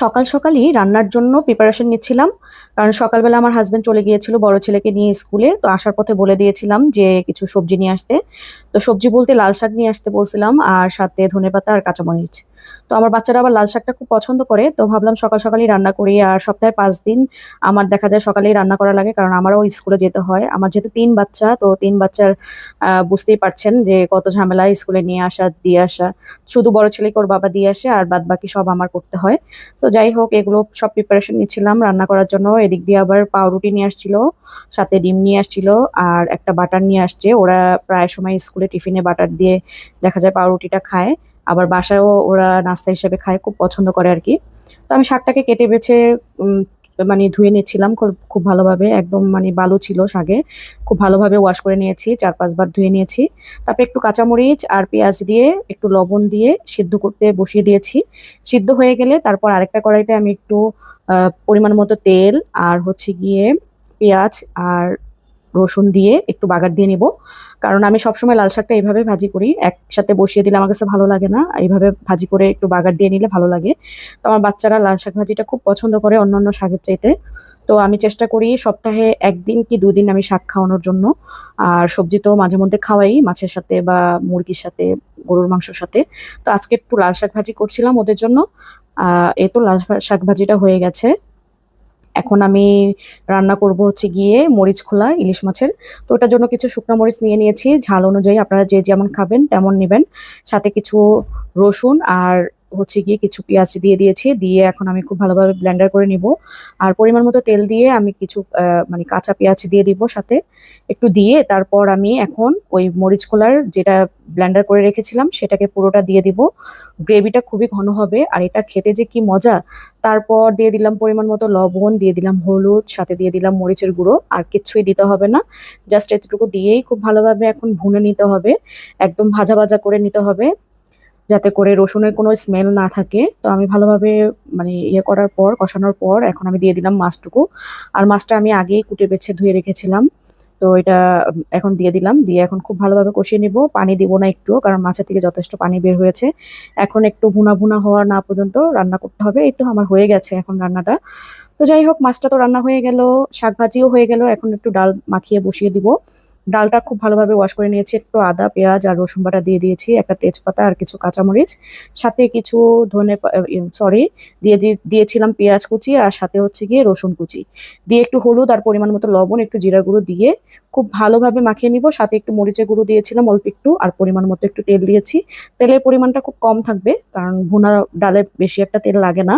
সকাল সকালই রান্নার জন্য প্রিপারেশন নিচ্ছিলাম। কারণ সকালবেলা আমার হাজবেন্ড চলে গিয়েছিল বড় ছেলেকে নিয়ে স্কুলে। তো আসার পথে বলে দিয়েছিলাম যে কিছু সবজি নিয়ে আসতে। তো সবজি বলতে লাল শাক নিয়ে আসতে বলছিলাম, আর সাথে ধনেপাতা আর কাঁচামরিচ। তো আমার বাচ্চারা আবার লাল শাকটা খুব পছন্দ করে, তো ভাবলাম সকাল সকালই রান্না করি। আর সপ্তাহে 5 দিন আমার দেখা যায় সকালেই রান্না করা লাগে, কারণ আমারও স্কুলে যেতে হয়। আমার যেহেতু 3 বাচ্চা, তো 3 বাচ্চার বুঝতেই পারছেন যে কত ঝামেলা স্কুলে নিয়ে আসা দিয়ে আসা। শুধু বড় ছেলেকে ওর বাবা দিয়ে আসে, আর বাদ বাকি সব আমার করতে হয়। তো যাই হোক, এগুলো সব প্রিপারেশন নিচ্ছিলাম রান্না করার জন্য। এদিক দিয়ে আবার পাউরুটি নিয়ে আসছিল, সাথে ডিম নিয়ে আসছিল, আর একটা বাটার নিয়ে আসছে। ওরা প্রায় সময় স্কুলে টিফিনে বাটার দিয়ে দেখা যায় পাউরুটিটা খায়। আবার বাসায়ও ওরা নাস্তা হিসেবে খায়, খুব পছন্দ করে আর কি। তো আমি শাকটাকে কেটে বেছে উম, মানে ধুয়ে নিচ্ছিলাম খুব খুব ভালোভাবে। একদম মানে বালু ছিল শাকে, খুব ভালোভাবে ওয়াশ করে নিয়েছি, 4-5 বার ধুয়ে নিয়েছি। তারপরে একটু কাঁচামরিচ আর পেঁয়াজ দিয়ে একটু লবণ দিয়ে সিদ্ধ করতে বসিয়ে দিয়েছি। সিদ্ধ হয়ে গেলে তারপর আরেকটা কড়াইতে আমি একটু পরিমাণ মতো তেল আর হচ্ছে গিয়ে পেঁয়াজ আর রসুন দিয়ে একটু বাগার দিয়ে নিব। কারণ আমি সবসময় লাল শাকটা এইভাবে ভাজি করি, একসাথে বসিয়ে দিলে আমার কাছে ভালো লাগে না। এইভাবে ভাজি করে একটু বাগার দিয়ে নিলে ভালো লাগে। তো আমার বাচ্চারা লাল শাক ভাজিটা খুব পছন্দ করে অন্যান্য শাকের চাইতে। তো আমি চেষ্টা করি সপ্তাহে 1 দিন কি 2 দিন আমি শাক খাওয়ানোর জন্য। আর সবজি তো মাঝে মধ্যে খাওয়াই, মাছের সাথে বা মুরগির সাথে, গরুর মাংসের সাথে। তো আজকে একটু লাল শাক ভাজি করছিলাম ওদের জন্য। এই তো শাক ভাজিটা হয়ে গেছে। এখন আমি রান্না করব হচ্ছে গিয়ে মরিচ খোলা ইলিশ মাছের। তো ওটার জন্য কিছু শুকনো মরিচ নিয়ে নিয়েছি, ঝাল অনুযায়ী আপনারা যে যেমন খাবেন তেমন নেবেন। সাথে কিছু রসুন আর হচ্ছে গিয়ে কিছু পেঁয়াজ দিয়ে দিয়েছি। দিয়ে এখন আমি খুব ভালোভাবে ব্লেন্ডার করে নিব। আর পরিমাণ মতো তেল দিয়ে আমি কিছু মানে কাঁচা পেঁয়াজ দিয়ে দিব সাথে একটু, দিয়ে তারপর আমি এখন ওই মরিচ খোলার যেটা ব্লেন্ডার করে রেখেছিলাম সেটাকে পুরোটা দিয়ে দিব। গ্রেভিটা খুবই ঘন হবে আর এটা খেতে যে কি মজা। তারপর দিয়ে দিলাম পরিমাণ মতো লবণ, দিয়ে দিলাম হলুদ, সাথে দিয়ে দিলাম মরিচের গুঁড়ো। আর কিচ্ছুই দিতে হবে না, জাস্ট এতটুকু দিয়েই খুব ভালোভাবে এখন ভুনে নিতে হবে। একদম ভাজা ভাজা করে নিতে হবে, যাতে করে রসুনের কোনো স্মেল না থাকে। তো আমি ভালোভাবে মানে ইয়ে করার পর, কষানোর পর এখন আমি দিয়ে দিলাম মাছটুকু। আর মাছটা আমি আগেই কুটে বেছে ধুয়ে রেখেছিলাম। তো এটা এখন দিয়ে দিলাম, দিয়ে এখন খুব ভালোভাবে কষিয়ে নিব। পানি দিব না একটুও, কারণ মাছের থেকে যথেষ্ট পানি বের হয়েছে। এখন একটু ভুনা ভুনা হওয়া না পর্যন্ত রান্না করতে হবে। এই তো আমার হয়ে গেছে এখন রান্নাটা। তো যাই হোক, মাছটা তো রান্না হয়ে গেল, শাক ভাজিও হয়ে গেল। এখন একটু ডাল মাখিয়ে বসিয়ে দিব। ডালটা খুব ভালোভাবে ওয়াশ করে নিয়েছি, একটু আদা পেঁয়াজ আর রসুন বাটা দিয়ে দিয়েছি, একটা তেজপাতা আর কিছু কাঁচামরিচ, সাথে কিছু ধনে সরি দিয়েছিলাম পেঁয়াজ কুচি, আর সাথে হচ্ছে গিয়ে রসুন কুচি দিয়ে একটু হলুদ আর পরিমাণ মতো লবণ, একটু জিরা গুঁড়ো দিয়ে খুব ভালোভাবে মাখিয়ে নিব। সাথে একটু মরিচের গুঁড়ো দিয়েছিলাম অল্প একটু, আর পরিমাণ মতো একটু তেল দিয়েছি। তেলের পরিমাণটা খুব কম থাকবে, কারণ ভুনা ডালে বেশি একটা তেল লাগে না।